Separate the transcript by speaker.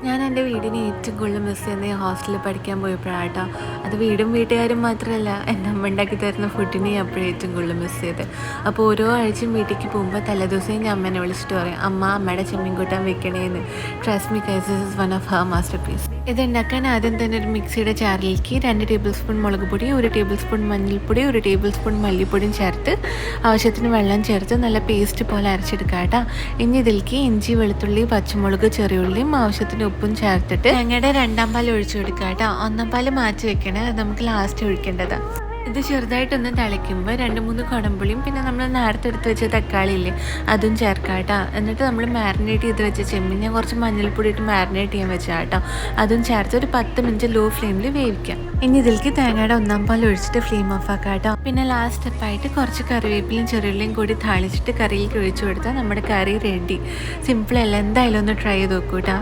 Speaker 1: ഞാൻ എൻ്റെ വീടിനെ ഏറ്റവും കൂടുതൽ മിസ് ചെയ്യുന്നത് ഹോസ്റ്റലിൽ പഠിക്കാൻ പോയപ്പോഴാട്ടോ. അത് വീടും വീട്ടുകാരും മാത്രമല്ല, എൻ്റെ അമ്മ ഉണ്ടാക്കി തരുന്ന ഫുഡിനെ അപ്പോഴും ഏറ്റവും കൂടുതൽ മിസ് ചെയ്ത്. അപ്പോൾ ഓരോ ആഴ്ചയും വീട്ടിലേക്ക് പോകുമ്പോൾ തലേദിവസം ഞാൻ അമ്മേനെ വിളിച്ചിട്ട് പറയും, അമ്മയുടെ ചെമ്മീൻ കൂട്ടാൻ വെക്കണേന്ന്. Trust me guys, this is one of her masterpiece. ഇതുണ്ടാക്കാൻ ആദ്യം തന്നെ ഒരു മിക്സിയുടെ ജാറിലേക്ക് 2 ടേബിൾ സ്പൂൺ മുളക് പൊടി, 1 ടേബിൾ സ്പൂൺ മഞ്ഞൾപ്പൊടി, 1 ടേബിൾ സ്പൂൺ മല്ലിപ്പൊടിയും ചേർത്ത് ആവശ്യത്തിന് വെള്ളം ചേർത്ത് നല്ല പേസ്റ്റ് പോലെ അരച്ചെടുക്കാം കേട്ടോ. ഇനി ഇതിലേക്ക് ഇഞ്ചി, വെളുത്തുള്ളി, പച്ചമുളക്, ചെറിയുള്ളിയും ആവശ്യത്തിന് ഉപ്പും ചേർത്തിട്ട് തേങ്ങയുടെ 2 പാൽ ഒഴിച്ചു കൊടുക്കുക കേട്ടോ. 1 പാൽ മാറ്റി വെക്കണേ, അത് നമുക്ക് ലാസ്റ്റ് ഒഴിക്കേണ്ടതാണ്. ഇത് ചെറുതായിട്ടൊന്ന് തിളയ്ക്കുമ്പോൾ 2-3 കുടമ്പുളിയും പിന്നെ നമ്മൾ നേരത്തെ എടുത്ത് വെച്ച തക്കാളി ഇല്ലേ, അതും ചേർക്കാം കേട്ടോ. എന്നിട്ട് നമ്മൾ മാരിനേറ്റ് ചെയ്ത് വെച്ച ചെമ്മീൻ ഞാൻ കുറച്ച് മഞ്ഞൾപ്പൊടി ഇട്ട് മാരിനേറ്റ് ചെയ്യാൻ വെച്ചാൽ കേട്ടോ, അതും ചേർത്ത് ഒരു 10 മിനിറ്റ് ലോ ഫ്ലെയിമിൽ വേവിക്കാം. ഇനി ഇതിലേക്ക് തേങ്ങയുടെ 1 പാൽ ഒഴിച്ചിട്ട് ഫ്ലെയിം ഓഫ് ആക്കാം കേട്ടോ. പിന്നെ ലാസ്റ്റ് സ്റ്റെപ്പായിട്ട് കുറച്ച് കറിവേപ്പിലയും ചെറിയുള്ളിയും കൂടി താളിച്ചിട്ട് കറിയിലേക്ക് ഒഴിച്ചു കൊടുത്താൽ നമ്മുടെ കറി റെഡി. സിമ്പിളല്ല, എന്തായാലും ഒന്ന് ട്രൈ ചെയ്ത് നോക്കൂ കേട്ടോ.